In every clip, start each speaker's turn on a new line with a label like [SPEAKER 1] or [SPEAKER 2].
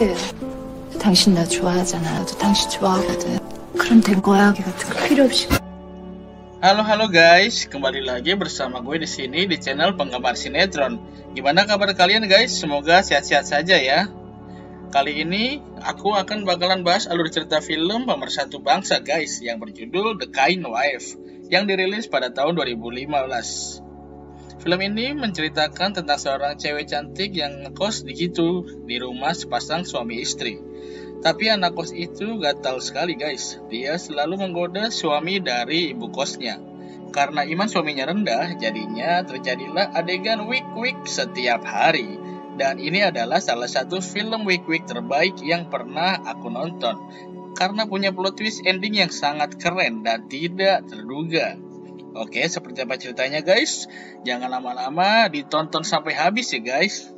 [SPEAKER 1] 엑스, 당신 나 좋아하잖아. 나도 당신 좋아하거든. 그럼 된 거야. 걔 같은 거 필요 없이.
[SPEAKER 2] Halo guys, kembali lagi bersama gue di sini di channel penggemar sinetron. Gimana kabar kalian guys? Semoga sehat-sehat saja ya. Kali ini aku akan bakalan bahas alur cerita film Pemersatu Bangsa guys, yang berjudul The Kind Wife, yang dirilis pada tahun 2015. Film ini menceritakan tentang seorang cewek cantik yang ngekos di rumah sepasang suami istri. Tapi anak kos itu gatal sekali guys. Dia selalu menggoda suami dari ibu kosnya. Karena iman suaminya rendah, jadinya terjadilah adegan wik-wik setiap hari. Dan ini adalah salah satu film wik-wik terbaik yang pernah aku nonton. Karena punya plot twist ending yang sangat keren dan tidak terduga. Oke, seperti apa ceritanya guys? Jangan lama-lama, ditonton sampai habis ya guys.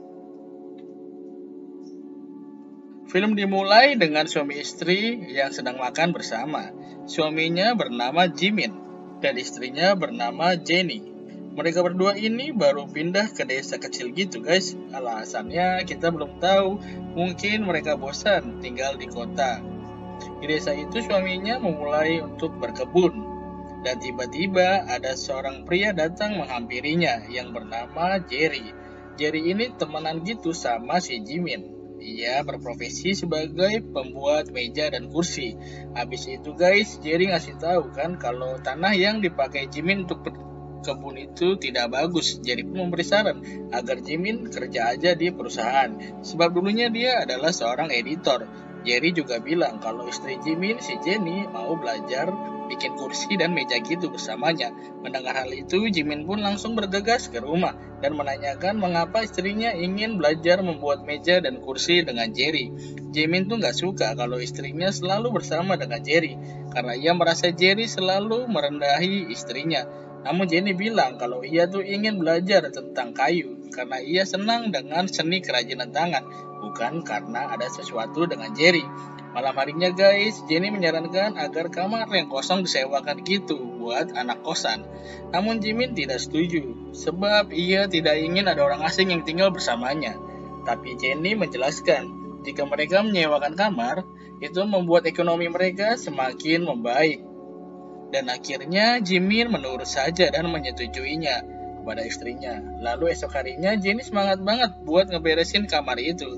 [SPEAKER 2] Film dimulai dengan suami istri yang sedang makan bersama. Suaminya bernama Jimin dan istrinya bernama Jenny. Mereka berdua ini baru pindah ke desa kecil gitu guys. Alasannya kita belum tahu. Mungkin mereka bosan tinggal di kota. Di desa itu suaminya memulai untuk berkebun. Dan tiba-tiba ada seorang pria datang menghampirinya yang bernama Jerry. Jerry ini temenan gitu sama si Jimin. Ia berprofesi sebagai pembuat meja dan kursi. Habis itu guys, Jerry ngasih tahu kan kalau tanah yang dipakai Jimin untuk kebun itu tidak bagus. Jerry pun memberi saran agar Jimin kerja aja di perusahaan. Sebab dulunya dia adalah seorang editor. Jerry juga bilang kalau istri Jimin, si Jenny, mau belajar bikin kursi dan meja gitu bersamanya. Mendengar hal itu, Jimin pun langsung bergegas ke rumah dan menanyakan mengapa istrinya ingin belajar membuat meja dan kursi dengan Jerry. Jimin tuh gak suka kalau istrinya selalu bersama dengan Jerry, karena ia merasa Jerry selalu merendahi istrinya. Namun Jenny bilang kalau ia tuh ingin belajar tentang kayu, karena ia senang dengan seni kerajinan tangan, bukan karena ada sesuatu dengan Jerry. Malam harinya guys, Jenny menyarankan agar kamar yang kosong disewakan gitu buat anak kosan. Namun Jimin tidak setuju, sebab ia tidak ingin ada orang asing yang tinggal bersamanya. Tapi Jenny menjelaskan, jika mereka menyewakan kamar, itu membuat ekonomi mereka semakin membaik. Dan akhirnya Jimin menurut saja dan menyetujuinya kepada istrinya. Lalu esok harinya Jenny semangat banget buat ngeberesin kamar itu.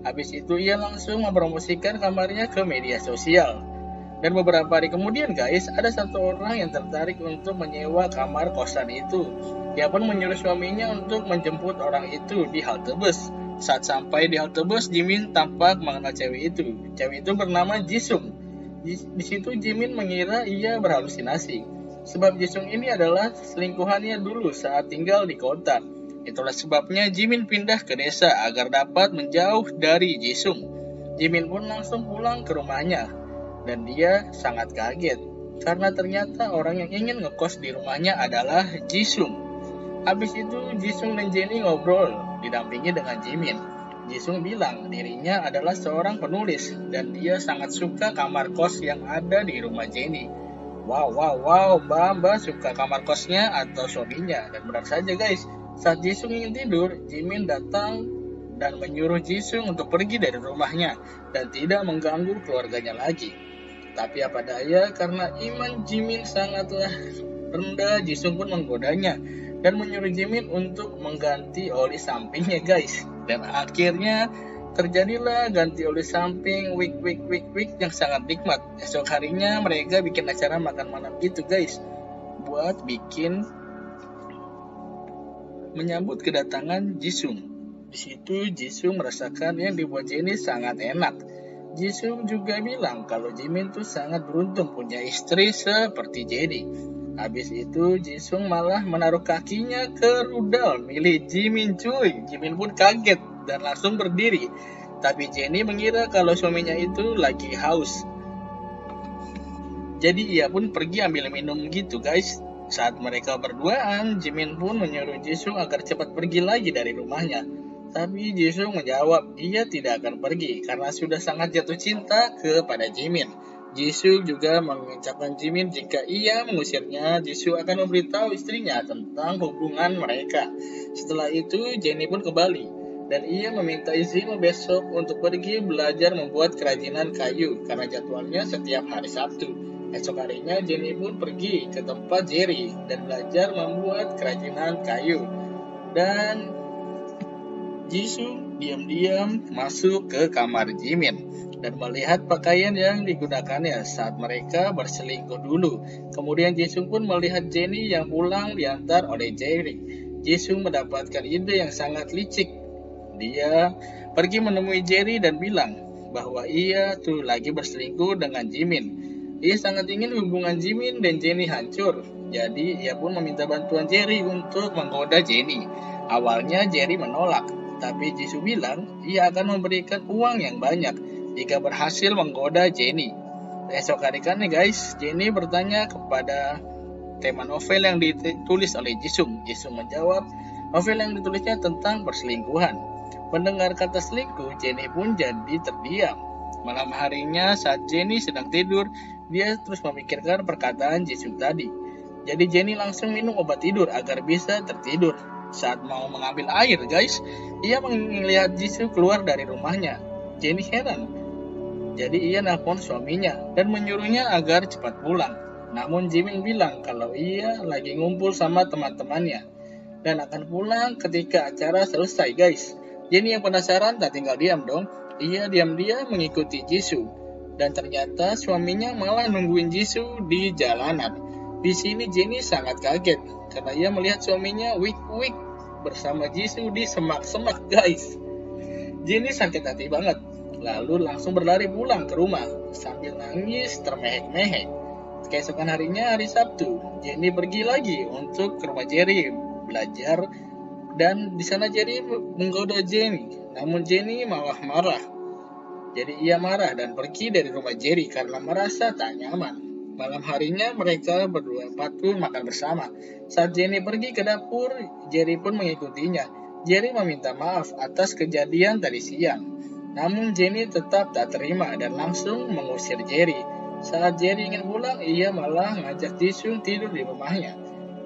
[SPEAKER 2] Habis itu ia langsung mempromosikan kamarnya ke media sosial. Dan beberapa hari kemudian guys, ada satu orang yang tertarik untuk menyewa kamar kosan itu. Dia pun menyuruh suaminya untuk menjemput orang itu di halte bus. Saat sampai di halte bus, Jimin tampak mengenal cewek itu. Cewek itu bernama Jisung. Di situ Jimin mengira ia berhalusinasi. Sebab Jisung ini adalah selingkuhannya dulu saat tinggal di kota. Itulah sebabnya Jimin pindah ke desa agar dapat menjauh dari Jisung. Jimin pun langsung pulang ke rumahnya. Dan dia sangat kaget karena ternyata orang yang ingin ngekos di rumahnya adalah Jisung. Habis itu Jisung dan Jenny ngobrol didampingi dengan Jimin. Jisung bilang dirinya adalah seorang penulis dan dia sangat suka kamar kos yang ada di rumah Jenny. Wow, Mbak suka kamar kosnya atau suaminya. Dan benar saja guys, saat Jisung ingin tidur, Jimin datang dan menyuruh Jisung untuk pergi dari rumahnya dan tidak mengganggu keluarganya lagi. Tapi apa daya, karena iman Jimin sangatlah rendah, Jisung pun menggodanya dan menyuruh Jimin untuk mengganti oli sampingnya guys. Dan akhirnya terjadilah ganti oli samping wik yang sangat nikmat. Esok harinya mereka bikin acara makan malam gitu guys, buat bikin menyambut kedatangan Jisung. Di situ Jisung merasakan yang dibuat Jenny sangat enak. Jisung juga bilang kalau Jimin tuh sangat beruntung punya istri seperti Jenny. Habis itu Jisung malah menaruh kakinya ke rudal milik Jimin cuy. Jimin pun kaget dan langsung berdiri. Tapi Jenny mengira kalau suaminya itu lagi haus. Jadi ia pun pergi ambil minum gitu guys. Saat mereka berduaan, Jimin pun menyuruh Jisung agar cepat pergi lagi dari rumahnya. Tapi Jisung menjawab ia tidak akan pergi karena sudah sangat jatuh cinta kepada Jimin. Jisoo juga mengucapkan Jimin jika ia mengusirnya, Jisoo akan memberitahu istrinya tentang hubungan mereka. Setelah itu, Jennie pun kembali, dan ia meminta izin besok untuk pergi belajar membuat kerajinan kayu karena jadwalnya setiap hari Sabtu. Esok harinya, Jennie pun pergi ke tempat Jerry dan belajar membuat kerajinan kayu. Dan Jisoo diam-diam masuk ke kamar Jimin dan melihat pakaian yang digunakannya saat mereka berselingkuh dulu. Kemudian Jisoo pun melihat Jennie yang pulang diantar oleh Jerry. Jisoo mendapatkan ide yang sangat licik. Dia pergi menemui Jerry dan bilang bahwa ia tuh lagi berselingkuh dengan Jimin. Ia sangat ingin hubungan Jimin dan Jennie hancur. Jadi ia pun meminta bantuan Jerry untuk menggoda Jennie. Awalnya Jerry menolak, tapi Jisoo bilang ia akan memberikan uang yang banyak jika berhasil menggoda Jennie. Esok hari kan nih guys, Jennie bertanya kepada tema novel yang ditulis oleh Jisoo. Jisoo menjawab novel yang ditulisnya tentang perselingkuhan. Mendengar kata selingkuh, Jennie pun jadi terdiam. Malam harinya saat Jennie sedang tidur, dia terus memikirkan perkataan Jisoo tadi. Jadi Jennie langsung minum obat tidur agar bisa tertidur. Saat mau mengambil air guys, ia melihat Jisoo keluar dari rumahnya. Jennie heran. Jadi ia nelpon suaminya dan menyuruhnya agar cepat pulang. Namun Jimin bilang kalau ia lagi ngumpul sama teman-temannya dan akan pulang ketika acara selesai guys. Jennie yang penasaran tak tinggal diam dong. Ia diam-diam mengikuti Jisoo dan ternyata suaminya malah nungguin Jisoo di jalanan. Di sini Jennie sangat kaget karena ia melihat suaminya wik-wik bersama Jisoo di semak-semak guys. Jennie sakit hati banget, lalu langsung berlari pulang ke rumah sambil nangis termehek-mehek. Keesokan harinya hari Sabtu, Jennie pergi lagi untuk ke rumah Jerry belajar dan di sana Jerry menggoda Jennie. Namun Jennie malah marah. Jadi ia marah dan pergi dari rumah Jerry karena merasa tak nyaman. Malam harinya mereka berdua pun makan bersama. Saat Jennie pergi ke dapur, Jerry pun mengikutinya. Jerry meminta maaf atas kejadian tadi siang. Namun Jennie tetap tak terima dan langsung mengusir Jerry. Saat Jerry ingin pulang, ia malah ngajak Jisoo tidur di rumahnya.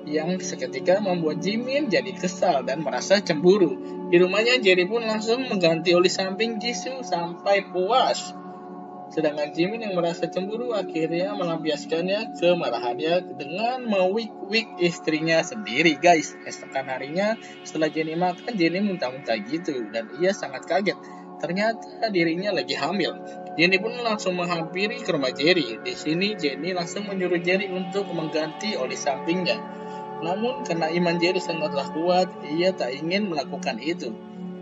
[SPEAKER 2] Yang seketika membuat Jimin jadi kesal dan merasa cemburu. Di rumahnya Jerry pun langsung mengganti oli samping Jisoo sampai puas. Sedangkan Jimin yang merasa cemburu akhirnya melampiaskannya kemarahannya dengan mewik-wik istrinya sendiri guys. Esokan harinya setelah Jennie makan, Jennie muntah-muntah gitu dan ia sangat kaget. Ternyata dirinya lagi hamil. Jennie pun langsung menghampiri ke rumah Jerry. Di sini Jennie langsung menyuruh Jerry untuk mengganti oli sampingnya. Namun karena iman Jerry sangatlah kuat, ia tak ingin melakukan itu.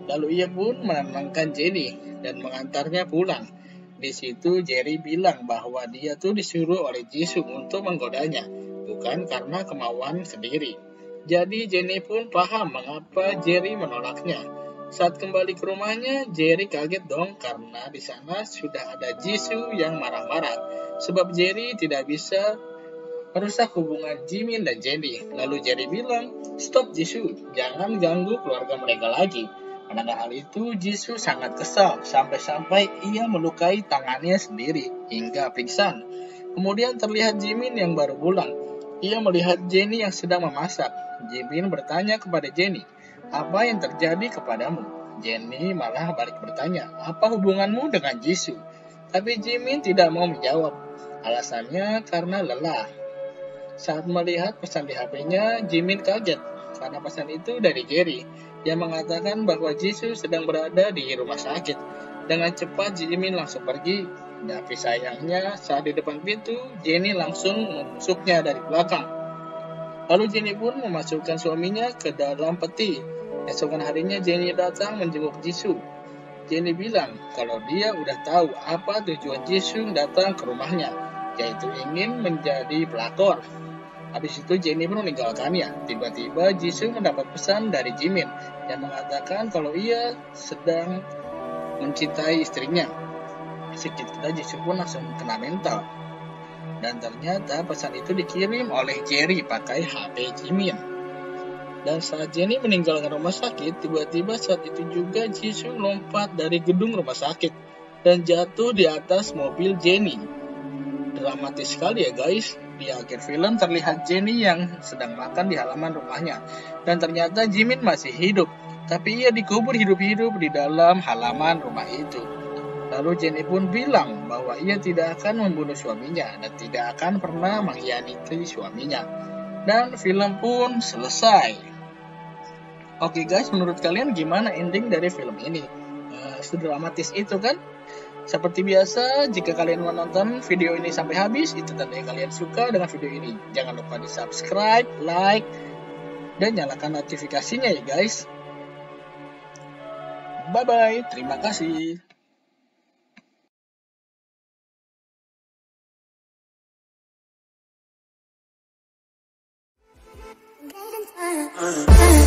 [SPEAKER 2] Lalu ia pun menenangkan Jennie dan mengantarnya pulang. Di situ Jerry bilang bahwa dia tuh disuruh oleh Jisoo untuk menggodanya, bukan karena kemauan sendiri. Jadi Jennie pun paham mengapa Jerry menolaknya. Saat kembali ke rumahnya, Jerry kaget dong karena di sana sudah ada Jisoo yang marah-marah sebab Jerry tidak bisa merusak hubungan Jimin dan Jennie. Lalu Jerry bilang, "Stop Jisoo, jangan ganggu keluarga mereka lagi." Mendengar hal itu, Jisoo sangat kesal sampai-sampai ia melukai tangannya sendiri hingga pingsan. Kemudian terlihat Jimin yang baru pulang. Ia melihat Jennie yang sedang memasak. Jimin bertanya kepada Jennie, "Apa yang terjadi kepadamu?" Jennie malah balik bertanya, "Apa hubunganmu dengan Jisoo?" Tapi Jimin tidak mau menjawab. Alasannya karena lelah. Saat melihat pesan di HP-nya, Jimin kaget karena pesan itu dari Jerry yang mengatakan bahwa Jisoo sedang berada di rumah sakit. Dengan cepat Jimin langsung pergi, tapi sayangnya saat di depan pintu, Jennie langsung menusuknya dari belakang. Lalu Jennie pun memasukkan suaminya ke dalam peti. Esokan harinya Jennie datang menjenguk Jisoo. Jennie bilang kalau dia udah tahu apa tujuan Jisoo datang ke rumahnya, yaitu ingin menjadi pelakor. Habis itu Jennie pun meninggalkannya. Tiba-tiba Jisoo mendapat pesan dari Jimin yang mengatakan kalau ia sedang mencintai istrinya. Seketika Jisoo pun langsung kena mental. Dan ternyata pesan itu dikirim oleh Jerry pakai HP Jimin. Dan saat Jennie meninggalkan rumah sakit, tiba-tiba saat itu juga Jisoo lompat dari gedung rumah sakit dan jatuh di atas mobil Jennie. dramatis sekali ya guys. Di akhir film terlihat Jenny yang sedang makan di halaman rumahnya. Dan ternyata Jimin masih hidup. Tapi ia dikubur hidup-hidup di dalam halaman rumah itu. Lalu Jenny pun bilang bahwa ia tidak akan membunuh suaminya dan tidak akan pernah mengkhianati suaminya. Dan film pun selesai. Oke guys, menurut kalian gimana ending dari film ini? Sedramatis itu kan? Seperti biasa, jika kalian menonton video ini sampai habis, itu tandanya kalian suka dengan video ini. Jangan lupa di subscribe, like, dan nyalakan notifikasinya ya guys. Bye-bye, terima kasih.
[SPEAKER 3] Guidance.